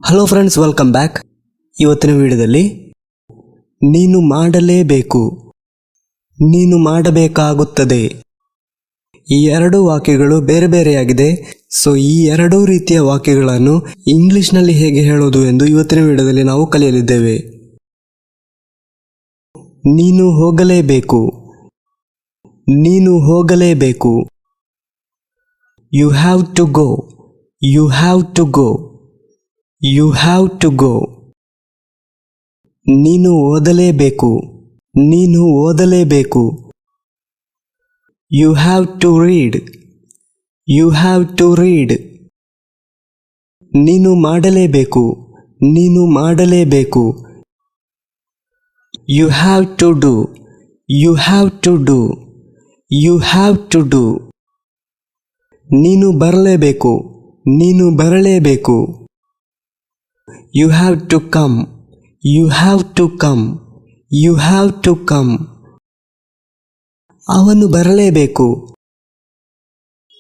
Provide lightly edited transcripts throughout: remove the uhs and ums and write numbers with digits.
Hello friends, welcome back. ಇವತ್ತಿನ ವಿಡಿಯೋದಲ್ಲಿ ನೀನು ಮಾಡಲೇಬೇಕು, ನೀನು ಮಾಡಬೇಕಾಗುತ್ತದೆ, ಈ ಎರಡು ವಾಕ್ಯಗಳು ಬೇರೆ ಬೇರೆಯಾಗಿದೆ. ಸೊ ಈ ಎರಡೂ ರೀತಿಯ ವಾಕ್ಯಗಳನ್ನು ಇಂಗ್ಲಿಷ್ನಲ್ಲಿ ಹೇಗೆ ಹೇಳೋದು ಎಂದು ಇವತ್ತಿನ ವಿಡಿಯೋದಲ್ಲಿ ನಾವು ಕಲಿಯಲಿದ್ದೇವೆ. ನೀನು ಹೋಗಲೇಬೇಕು, ನೀನು ಹೋಗಲೇಬೇಕು. You have to go, you have to go, you have to go. ನೀನು ಓದಲೇಬೇಕು, ನೀನು ಓದಲೇಬೇಕು. You have to read, you have to read. ನೀನು ಮಾಡಲೇಬೇಕು, ನೀನು ಮಾಡಲೇಬೇಕು. You have to do, you have to do, you have to do. ನೀನು ಬರಲೇಬೇಕು, ನೀನು ಬರಲೇಬೇಕು. You have to come, you have to come, you have to come. ಅವನು ಬರಲೇಬೇಕು,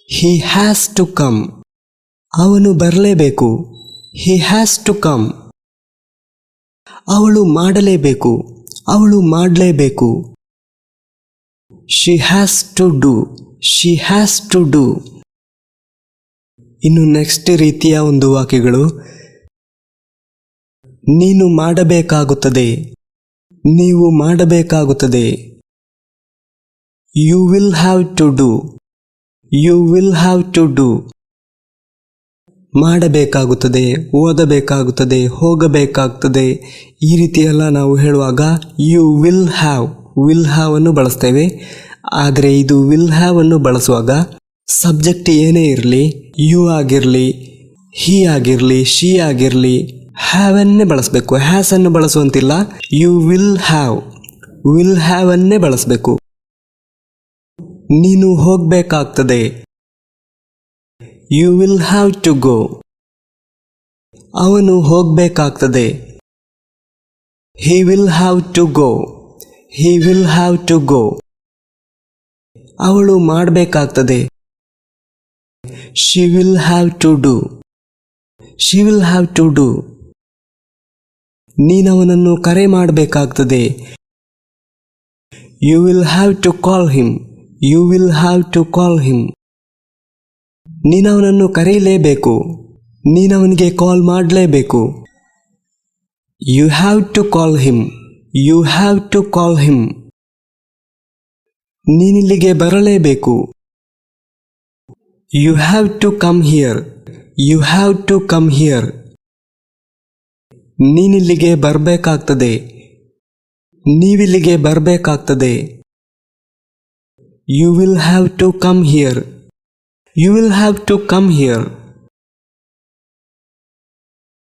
ಹಿ ಹ್ಯಾಸ್ ಟು ಕಮ್, ಅವನು ಬರಲೇಬೇಕು, ಹಿ ಹ್ಯಾಸ್ ಟು ಕಮ್. ಅವಳು ಮಾಡಲೇಬೇಕು, ಅವಳು ಮಾಡಲೇಬೇಕು. She has to do, she has to do. ಇನ್ನು ನೆಕ್ಸ್ಟ್ ರೀತಿಯ ಒಂದು ವಾಕ್ಯಗಳು, ನೀನು ಮಾಡಬೇಕಾಗುತ್ತದೆ, ನೀವು ಮಾಡಬೇಕಾಗುತ್ತದೆ. You will have to do, you will have to do. ಮಾಡಬೇಕಾಗುತ್ತದೆ, ಓದಬೇಕಾಗುತ್ತದೆ, ಹೋಗಬೇಕಾಗುತ್ತದೆ, ಈ ರೀತಿಯೆಲ್ಲ ನಾವು ಹೇಳುವಾಗ ಯು ವಿಲ್ ಹ್ಯಾವ್ ಅನ್ನು ಬಳಸ್ತೇವೆ. ಆದರೆ ಇದು ವಿಲ್ ಹ್ಯಾವ್ ಅನ್ನು ಬಳಸುವಾಗ ಸಬ್ಜೆಕ್ಟ್ ಏನೇ ಇರಲಿ, ಯು ಆಗಿರಲಿ, ಹಿ ಆಗಿರಲಿ, ಶಿ ಆಗಿರಲಿ, ಹ್ಯಾವ್ ಅನ್ನೇ ಬಳಸಬೇಕು, ಹ್ಯಾಸ್ ಅನ್ನು ಬಳಸುವಂತಿಲ್ಲ. ಯು ವಿಲ್ ಹ್ಯಾವ್ ಅನ್ನೇ ಬಳಸಬೇಕು. ನೀನು ಹೋಗಬೇಕಾಗ್ತದೆ, you will have to go. ಅವನು ಹೋಗಬೇಕಾಗ್ತದೆ, he will have to go, he will have to go. ಅವಳು ಮಾಡಬೇಕಾಗ್ತದೆ, she will have to do, she will have to do. ನೀನವನನ್ನು ಕರೆ ಮಾಡಬೇಕಾಗ್ತದೆ, you will have to call him, you will have to call him. ನೀನವನನ್ನು ಕರೆಯಲೇಬೇಕು, ನೀನವನಿಗೆ call ಮಾಡಲೇಬೇಕು. You have to call him, you have to call him. ನೀನಿಲ್ಲಿಗೆ ಬರಲೇಬೇಕು, you have to come here, you have to come here. ನೀನಿಲ್ಲಿಗೆ ಬರಬೇಕಾಗ್ತದೆ, ನೀವಿಲ್ಲಿಗೆ ಬರಬೇಕಾಗ್ತದೆ. You will have to come here, you will have to come here.